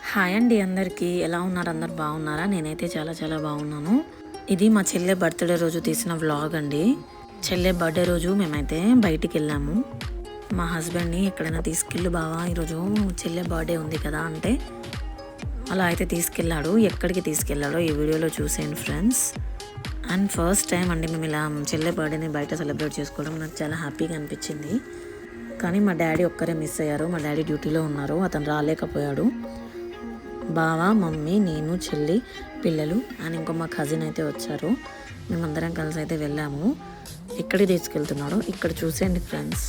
Hi అండి, అందరికీ ఎలా ఉన్నారు? అందరు బాగున్నారా? నేనైతే చాలా చాలా బాగున్నాను. ఇది మా చెల్లె బర్త్డే రోజు తీసిన వ్లాగ్ అండి. చెల్లె బర్త్డే రోజు మేమైతే బయటికి వెళ్ళాము. మా హస్బెండ్ని ఎక్కడైనా తీసుకెళ్ళి బావా, ఈరోజు చెల్లె బర్త్డే ఉంది కదా అంటే అలా అయితే తీసుకెళ్ళాడు. ఎక్కడికి తీసుకెళ్ళాడో ఈ వీడియోలో చూసేయండి ఫ్రెండ్స్. అండ్ ఫస్ట్ టైం అండి మేము ఇలా చెల్లె బర్త్డేని బయట సెలబ్రేట్ చేసుకోవడం నాకు చాలా హ్యాపీగా అనిపించింది. కానీ మా డాడీ ఒక్కరే మిస్ అయ్యారు. మా డాడీ డ్యూటీలో ఉన్నారు, అతను రాలేకపోయాడు. బావ, మమ్మీ, నేను, చెల్లి, పిల్లలు అండ్ ఇంకో మా కజిన్ అయితే వచ్చారు. మేమందరం కలిసి అయితే వెళ్ళాము. ఎక్కడికి తీసుకెళ్తున్నాడో ఇక్కడ చూసేయండి ఫ్రెండ్స్.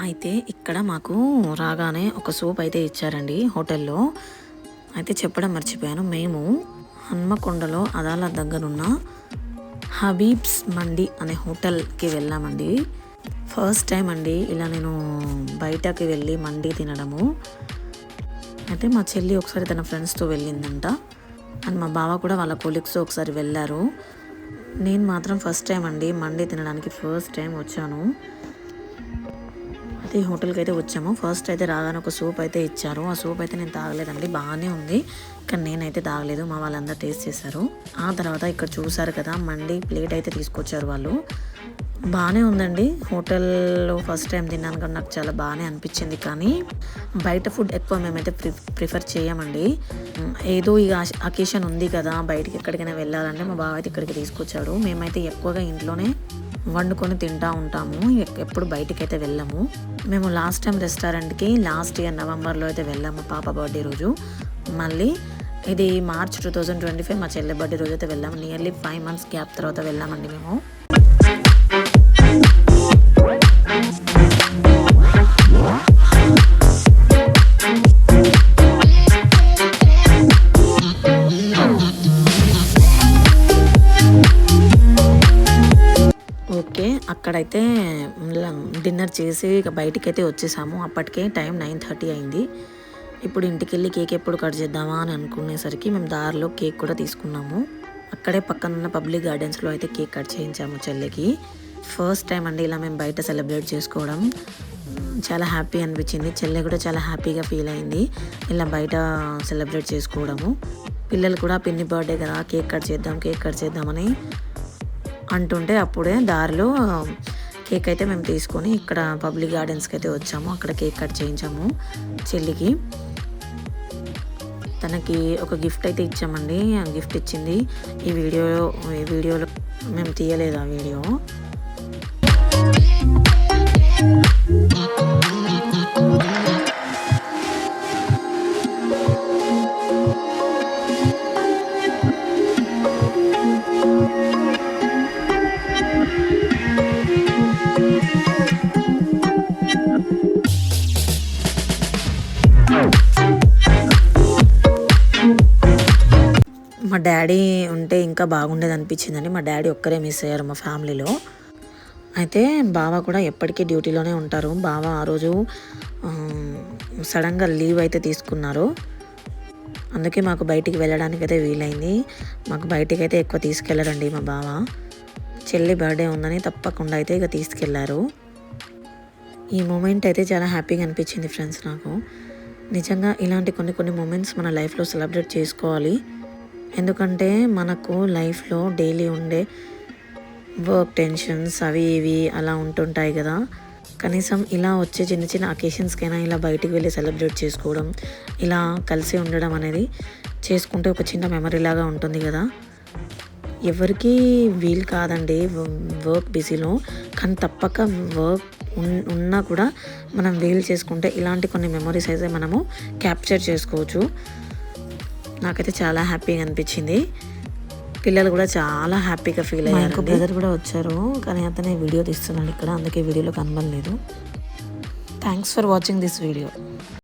అయితే ఇక్కడ మాకు రాగానే ఒక సూప్ అయితే ఇచ్చారండి హోటల్లో. అయితే చెప్పడం మర్చిపోయాను, మేము హన్మకొండలో అదాల దగ్గరున్న హబీబ్స్ మండి అనే హోటల్కి వెళ్ళామండి. ఫస్ట్ టైం అండి ఇలా నేను బయటకి వెళ్ళి మండి తినడము. అయితే మా చెల్లి ఒకసారి తన ఫ్రెండ్స్తో వెళ్ళిందంట, అండ్ మా బావ కూడా వాళ్ళ కొలీగ్స్ ఒకసారి వెళ్ళారు. నేను మాత్రం ఫస్ట్ టైం అండి మండి తినడానికి ఫస్ట్ టైం వచ్చాను. అయితే ఈ హోటల్కి అయితే వచ్చాము. ఫస్ట్ అయితే రాగానే ఒక సూప్ అయితే ఇచ్చారు. ఆ సూప్ అయితే నేను తాగలేదండి, బాగానే ఉంది, కానీ నేనైతే తాగలేదు. మా వాళ్ళందరూ టేస్ట్ చేశారు. ఆ తర్వాత ఇక్కడ చూసారు కదా మండి ప్లేట్ అయితే తీసుకొచ్చారు వాళ్ళు. బాగానే ఉందండి. హోటల్లో ఫస్ట్ టైం తిన్నాను కానీ నాకు చాలా బాగానే అనిపించింది. కానీ బయట ఫుడ్ ఎక్కువ మేమైతే ప్రిఫర్ చేయమండి. ఏదో ఇక అకేషన్ ఉంది కదా బయటికి ఎక్కడికైనా వెళ్ళాలంటే మా బావ అయితే ఇక్కడికి తీసుకొచ్చాడు. మేమైతే ఎక్కువగా ఇంట్లోనే వండుకొని తింటూ ఉంటాము, ఎప్పుడు బయటికి అయితే వెళ్ళాము. మేము లాస్ట్ టైం రెస్టారెంట్కి లాస్ట్ ఇయర్ నవంబర్లో అయితే వెళ్ళాము పాప బర్త్డే రోజు. మళ్ళీ ఇది మార్చ్ 2025 మా చెల్లె బర్త్డే రోజు అయితే వెళ్ళాము. నియర్లీ 5 months గ్యాప్ తర్వాత వెళ్ళామండి మేము. ఓకే, అక్కడైతే డిన్నర్ చేసి ఇక బయటికైతే వచ్చేసాము. అప్పటికే టైం 9:30 అయింది. ఇప్పుడు ఇంటికి వెళ్ళి కేక్ ఎప్పుడు కట్ చేద్దామా అని అనుకునేసరికి మేము దారిలో కేక్ కూడా తీసుకున్నాము. అక్కడే పక్కన ఉన్న పబ్లిక్ గార్డెన్స్లో అయితే కేక్ కట్ చేయించాము చెల్లికి. ఫస్ట్ టైం అండి ఇలా మేము బయట సెలబ్రేట్ చేసుకోవడం. చాలా హ్యాపీ అనిపించింది. చెల్లె కూడా చాలా హ్యాపీగా ఫీల్ అయింది ఇలా బయట సెలబ్రేట్ చేసుకోవడము. పిల్లలు కూడా పిన్ని బర్త్డే కదా కేక్ కట్ చేద్దామని అంటుంటే అప్పుడే దారిలో కేక్ అయితే మేము తీసుకొని ఇక్కడ పబ్లిక్ గార్డెన్స్కి అయితే వచ్చాము. అక్కడ కేక్ కట్ చేయించాము చెల్లికి. తనకి ఒక గిఫ్ట్ అయితే ఇచ్చామండి. ఆ గిఫ్ట్ ఇచ్చింది ఈ వీడియోలో మేము తీయలేదు ఆ వీడియో. మా డాడీ ఉంటే ఇంకా బాగుండేది అనిపించిందండి. మా డాడీ ఒక్కరే మిస్ అయ్యారు మా ఫ్యామిలీలో. అయితే బావ కూడా ఎప్పటికీ డ్యూటీలోనే ఉంటారు. బావ ఆ రోజు సడన్గా లీవ్ అయితే తీసుకున్నారు. అందుకే మాకు బయటికి వెళ్ళడానికి అయితే వీలైంది. మాకు బయటికి అయితే ఎక్కువ తీసుకెళ్ళరండి మా బావ. చెల్లి బర్త్డే ఉందని తప్పకుండా అయితే ఇక తీసుకెళ్లారు. ఈ మూమెంట్ అయితే చాలా హ్యాపీగా అనిపించింది ఫ్రెండ్స్ నాకు. నిజంగా ఇలాంటి కొన్ని మూమెంట్స్ మన లైఫ్లో సెలబ్రేట్ చేసుకోవాలి. ఎందుకంటే మనకు లైఫ్లో డైలీ ఉండే వర్క్ టెన్షన్స్ అవి ఇవి అలా ఉంటుంటాయి కదా. కనీసం ఇలా వచ్చే చిన్న చిన్న అకేషన్స్కైనా ఇలా బయటికి వెళ్ళి సెలబ్రేట్ చేసుకోవడం, ఇలా కలిసి ఉండడం అనేది చేసుకుంటే ఒక చిన్న మెమరీ లాగా ఉంటుంది కదా. ఎవరికి వీలు కాదండి వర్క్ బిజీలో, కానీ తప్పక వర్క్ ఉన్నా కూడా మనం వీలు చేసుకుంటే ఇలాంటి కొన్ని మెమరీస్ అయితే మనము క్యాప్చర్ చేసుకోవచ్చు. నాకైతే చాలా హ్యాపీగా అనిపించింది. పిల్లలు కూడా చాలా హ్యాపీగా ఫీల్ అయ్యారు. ఇంకో బ్రదర్ కూడా వచ్చారు, కానీ అతనే వీడియో తీస్తున్నాడు ఇక్కడ, అందుకే వీడియోలో కనబడలేదు. Thanks for watching this video.